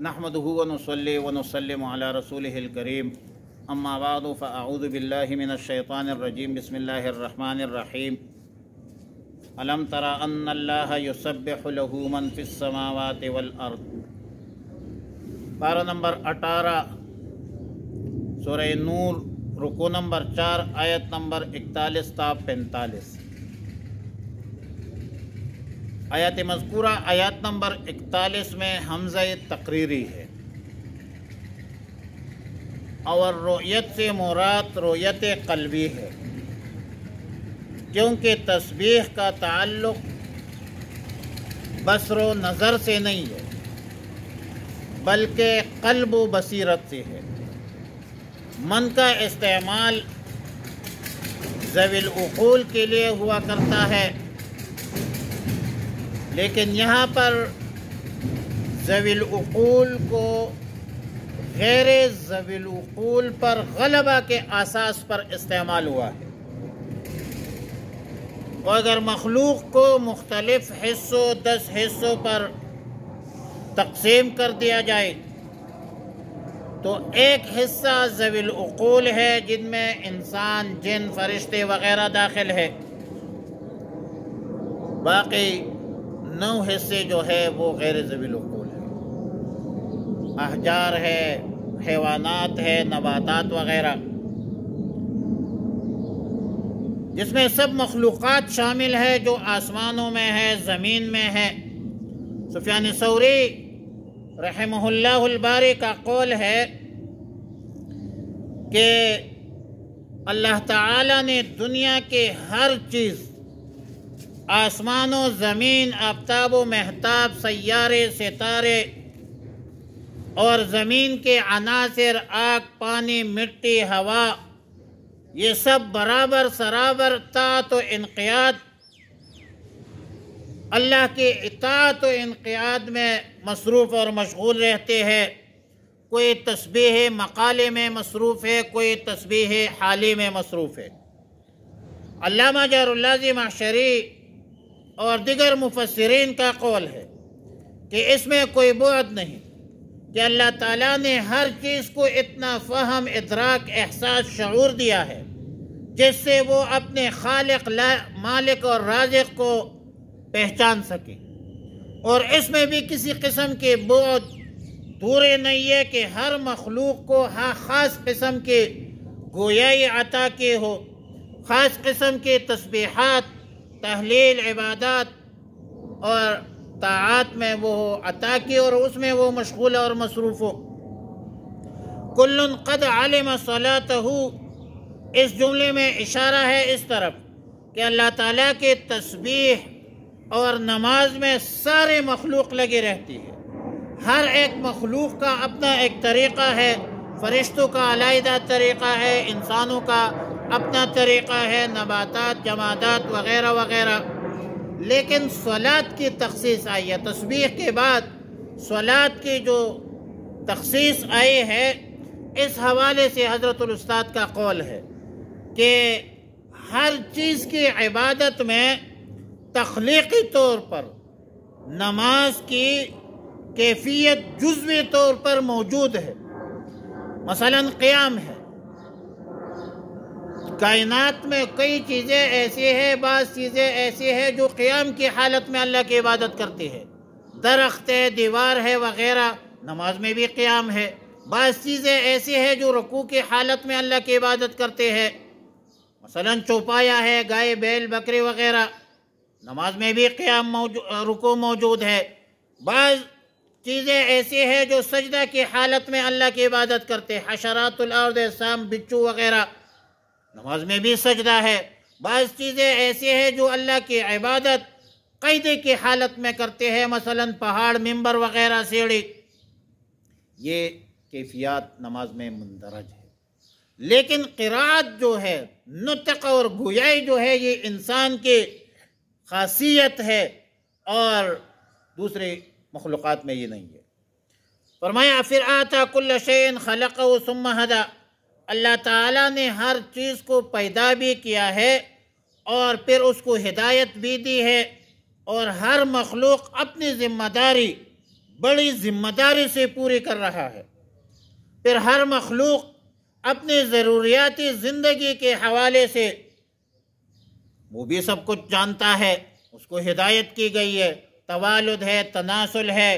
نحمدہ ونصلی ونسلم علی رسولہ الکریم اما بعد فاعوذ باللہ من الشیطان الرجیم بسم اللہ الرحمن الرحیم الم تر ان اللہ یسبح لہ من فی السماوات والارض، پارہ نمبر 18 سورہ نور، رکوع نمبر 4، آیت نمبر 41 تا 45۔ آیات مذکورہ آیات نمبر 41 میں حمزہ تقریری ہے، اور رؤیت سے مراد رؤیت قلبی ہے، کیونکہ تسبیح کا تعلق بصر و نظر سے نہیں ہے بلکہ قلب و بصیرت سے ہے۔ من کا استعمال ذوی العقول کے لیے ہوا کرتا ہے، لیکن یہاں پر ذوی العقول کو غیر ذوی العقول پر غلبہ کے اساس پر استعمال ہوا ہے۔ اور اگر مخلوق کو مختلف حصوں 10 حصوں پر تقسیم کر دیا جائے تو ایک حصہ ذوی العقول ہے جن میں انسان، جن، فرشتے وغیرہ داخل ہے، باقی 9 حصے جو ہے وہ غیر ذوی العقول ہے، احجار ہے، حیوانات ہے، نباتات وغیرہ، جس میں سب مخلوقات شامل ہے جو آسمانوں میں ہے، زمین میں ہے۔ سفیان ثوری رحمہ اللہ الباری کا قول ہے کہ اللہ تعالیٰ نے دنیا کے ہر چیز، آسمان و زمین، آفتاب و مہتاب، سیارے، ستارے اور زمین کے عناصر، آگ، پانی، مٹی، ہوا، یہ سب برابر سرابر طاعت و انقیاد، اللہ کے اطاعت و انقیاد میں مصروف اور مشغول رہتے ہیں۔ کوئی تسبیح مقالے میں مصروف ہے، کوئی تسبیح حالی میں مصروف ہے۔ علامہ جار اللازم معشری اور دیگر مفسرین کا قول ہے کہ اس میں کوئی بعد نہیں کہ اللہ تعالیٰ نے ہر چیز کو اتنا فہم، ادراک، احساس، شعور دیا ہے جس سے وہ اپنے خالق، مالک اور رازق کو پہچان سکے، اور اس میں بھی کسی قسم کے بعد دور نہیں ہے کہ ہر مخلوق کو خاص قسم کے گویائی عطا کی ہو، خاص قسم کے تسبیحات، تحلیل، عبادات اور طاعات میں وہ عطا کی اور اس میں وہ مشغول اور مصروف ہو۔ کل قد علم صلاتہ، اس جملے میں اشارہ ہے اس طرف کہ اللہ تعالیٰ کے تسبیح اور نماز میں سارے مخلوق لگی رہتی ہے۔ ہر ایک مخلوق کا اپنا ایک طریقہ ہے، فرشتوں کا علیحدہ طریقہ ہے، انسانوں کا اپنا طریقہ ہے، نباتات، جمادات وغیرہ وغیرہ، لیکن صلاۃ کی تخصیص آئی ہے۔ تسبیح کے بعد صلاۃ کی جو تخصیص آئی ہے، اس حوالے سے حضرت الاستاد کا قول ہے کہ ہر چیز کی عبادت میں تخلیقی طور پر نماز کی کیفیت جزوی طور پر موجود ہے۔ مثلا قیام ہے، کائنات میں کئی چیزیں ایسی ہیں، بعض چیزیں ایسی ہیں جو قیام کی حالت میں اللہ کی عبادت کرتی ہے، درخت ہے، دیوار ہے وغیرہ، نماز میں بھی قیام ہے۔ بعض چیزیں ایسی ہیں جو رکوع کی حالت میں اللہ کی عبادت کرتے ہیں، مثلا چوپایا ہے، گائے، بیل، بکری وغیرہ، نماز میں بھی قیام رکوع موجود ہے۔ بعض چیزیں ایسی ہیں جو سجدہ کی حالت میں اللہ کی عبادت کرتے ہیں، حشرات الارض، سام، بچو وغیرہ، نماز میں بھی سجدہ ہے۔ بعض چیزیں ایسی ہیں جو اللہ کی عبادت قیدے کی حالت میں کرتے ہیں، مثلا پہاڑ، ممبر وغیرہ، سیڑھی، یہ کیفیات نماز میں مندرج ہے۔ لیکن قرات جو ہے، نطق اور گویائی جو ہے، یہ انسان کی خاصیت ہے اور دوسرے مخلوقات میں یہ نہیں ہے۔ فرمایا پھر آتا کل شیء خلقہ ثم ہدی، اللہ تعالیٰ نے ہر چیز کو پیدا بھی کیا ہے اور پھر اس کو ہدایت بھی دی ہے، اور ہر مخلوق اپنی ذمہ داری بڑی ذمہ داری سے پوری کر رہا ہے۔ پھر ہر مخلوق اپنی ضروریاتی زندگی کے حوالے سے وہ بھی سب کچھ جانتا ہے، اس کو ہدایت کی گئی ہے، توالد ہے، تناسل ہے،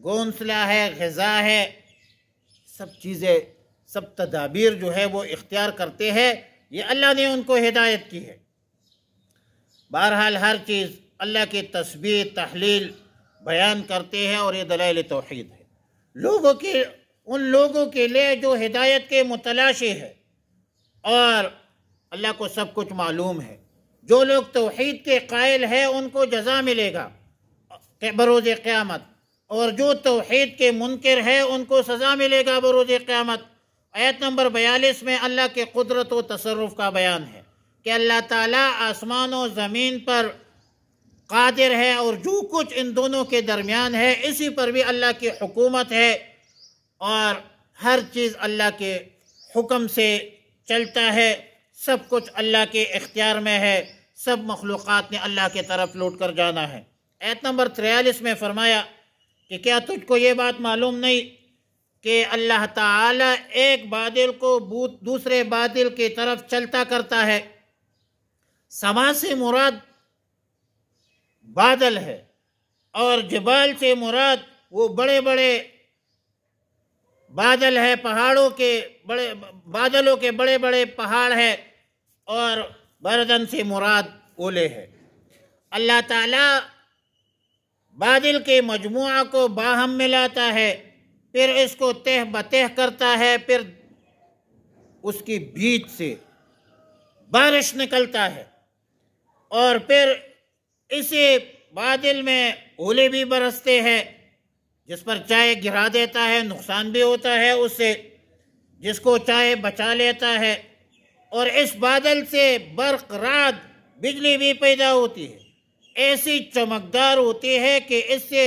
گونسلہ ہے، غذا ہے، سب چیزیں، سب تدابیر جو ہے وہ اختیار کرتے ہیں، یہ اللہ نے ان کو ہدایت کی ہے۔ بہرحال ہر چیز اللہ کی تسبیح تحلیل بیان کرتے ہیں، اور یہ دلائل توحید ہے۔ ان لوگوں کے لیے جو ہدایت کے متلاشی ہے اور اللہ کو سب کچھ معلوم ہے، جو لوگ توحید کے قائل ہیں ان کو جزا ملے گا بروز قیامت، اور جو توحید کے منکر ہے ان کو سزا ملے گا بروز قیامت۔ آیت نمبر 42 میں اللہ کے قدرت و تصرف کا بیان ہے کہ اللہ تعالیٰ آسمان و زمین پر قادر ہے، اور جو کچھ ان دونوں کے درمیان ہے اسی پر بھی اللہ کی حکومت ہے، اور ہر چیز اللہ کے حکم سے چلتا ہے، سب کچھ اللہ کے اختیار میں ہے، سب مخلوقات نے اللہ کی طرف لوٹ کر جانا ہے۔ آیت نمبر 43 میں فرمایا کہ کیا تجھ کو یہ بات معلوم نہیں کہ اللہ تعالیٰ ایک بادل کو دوسرے بادل کی طرف چلتا کرتا ہے؟ سما سے مراد بادل ہے، اور جبال سے مراد وہ بڑے بڑے بادل ہے، بادلوں کے بڑے بڑے پہاڑ ہے، اور بردن سے مراد اولے ہے۔ اللہ تعالیٰ بادل کے مجموعہ کو باہم ملاتا ہے، پھر اس کو تہ بتہ کرتا ہے، پھر اس کی بیچ سے بارش نکلتا ہے، اور پھر اسی بادل میں اولے بھی برستے ہیں، جس پر چاہے گرا دیتا ہے، نقصان بھی ہوتا ہے اس سے، جس کو چاہے بچا لیتا ہے، اور اس بادل سے برق رعد بجلی بھی پیدا ہوتی ہے، ایسی چمکدار ہوتی ہے کہ اس سے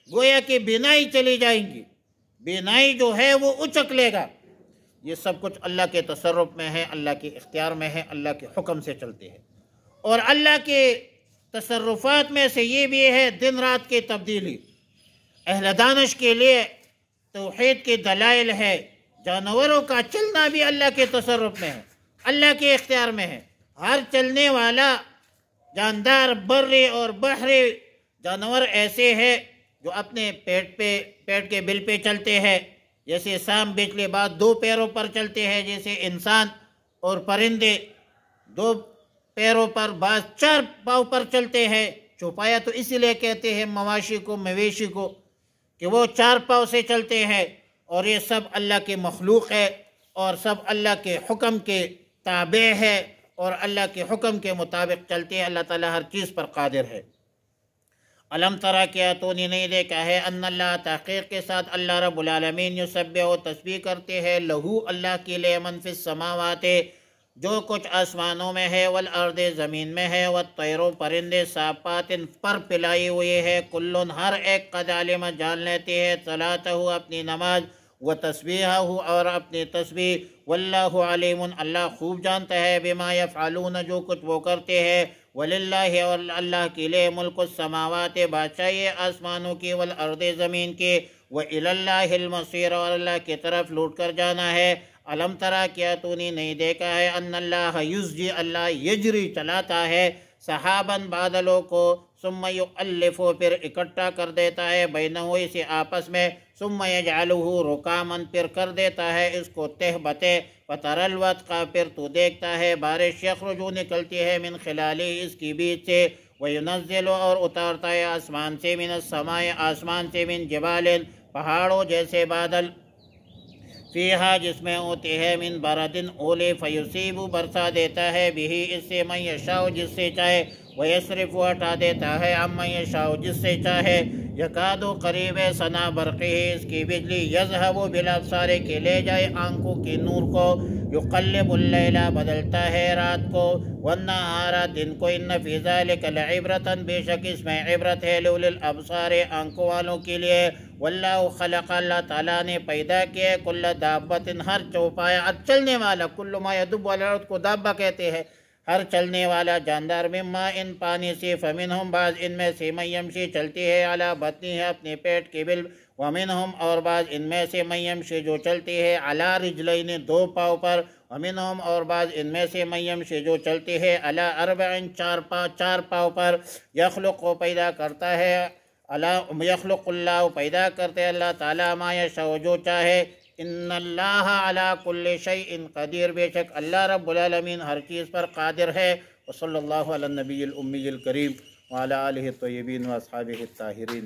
گویا کہ بینائی چلی جائیں گی، بینائی جو ہے وہ اچک لے گا۔ یہ سب کچھ اللہ کے تصرف میں ہے، اللہ کے اختیار میں ہے، اللہ کے حکم سے چلتے ہیں۔ اور اللہ کے تصرفات میں سے یہ بھی ہے دن رات کی تبدیلی۔ اہل دانش کے لیے توحید کے دلائل ہے، جانوروں کا چلنا بھی اللہ کے تصرف میں ہے، اللہ کے اختیار میں ہے۔ ہر چلنے والا جاندار بری اور بحری جانور ایسے ہیں جو اپنے پیٹ کے بل پہ چلتے ہیں، جیسے سام بچلے بعد 2 پیروں پر چلتے ہیں، جیسے انسان اور پرندے 2 پیروں پر، بعض 4 پاؤں پر چلتے ہیں۔ چوپایا تو اسی لیے کہتے ہیں مواشی کو، مویشی کو، کہ وہ 4 پاؤں سے چلتے ہیں، اور یہ سب اللہ کے مخلوق ہے، اور سب اللہ کے حکم کے تابع ہے، اور اللہ کے حکم کے مطابق چلتے ہیں۔ اللہ تعالیٰ ہر چیز پر قادر ہے۔ علم ترا، کیا تو نے نہیں دیکھا ہے، ان اللہ، تحقیق کے ساتھ اللہ رب العالمین، یسبح و تسبیح کرتے ہیں، لہو، اللہ کے لیے، من فی السماوات، جو کچھ آسمانوں میں ہے، والارض، زمین میں ہے، والطیر، پرندے، صافات، پر پلائی ہوئے ہے، کلن، ہر ایک، قد علم، جان لیتے ہیں، صلاتہ، اپنی نماز، و تسبیحہ، اور اپنی تسبیح، واللہ علیم، اللہ خوب جانتا ہے، بما یفعلون، جو کچھ وہ کرتے ہیں، وللہ، اور اللہ کے لیے، ملک السماوات، بادشاہی آسمانوں کی، والارض، زمین کی، وإلی اللہ المصیر، اور اللہ کی طرف لوٹ کر جانا ہے۔ علم ترا، کیا تو نے نہیں دیکھا ہے، ان اللہ یزجی، اللہ یجری، چلاتا ہے، سحاباً، بادلوں کو، ثم یؤلف، پھر اکٹھا کر دیتا ہے، بینہو، اسے آپس میں، ثم یجعلہ رکاماً، پھر کر دیتا ہے اس کو تہ بتہ، فتری الودق، پھر تو دیکھتا ہے بارش، یخرج، نکلتی ہے، من خلالہ، اس کی بیچ سے، وینزل، اور اتارتا ہے آسمان سے، من السماء، آسمان سے، من جبال، پہاڑوں جیسے بادل، فیہا، جس میں ہوتے ہیں، من بردن، اولے، فیصیب، برسا دیتا ہے، بہی، اس سے، من یشاء، جس سے چاہے، ویصرف، ہٹا دیتا ہے، عمن یشاء، جس سے چاہے، یکاد، قریب ہے، ثنا برقہ، اس کی بجلی، یذہب بالابصار، کے لے جائے آنکھوں کے نور کو، یقلب اللیل، بدلتا ہے رات کو، والنہار، دن کو، ان فی ذلک لعبرۃ، بے شک اس میں عبرت ہے، لأولی الابصار، آنکھوں والوں کے لیے۔ واللہ خلق، اللہ تعالیٰ نے پیدا کیا، کل دابۃ، ہر چوپایا، چلنے والا، کل ما یدب علی الارض کو دابہ کہتے ہیں، ہر چلنے والا جاندار، مما ان پانی سے، فمنہم بعض ان میں سے، من یمشی چلتی ہے، علی بطنی ہے اپنے پیٹ کے بل، ومنہم اور بعض ان میں سے، من یمشی جو چلتی ہے، علی رجلین دو پاؤں پر، ومنہم اور بعض ان میں سے، من یمشی جو چلتی ہے، علی اربع چار پاؤں پر، یخلق کو پیدا کرتا ہے، یخلق اللہ پیدا کرتے اللہ تعالیٰ، ما یشاء جو چاہے، ان اللہ علی کل شیء قدیر، بے شک اللہ رب العالمین ہر چیز پر قادر ہے۔ وصلی اللہ علی النبی الامی الکریم وعلی آلہ الطیبین واصحابہ الطاہرین۔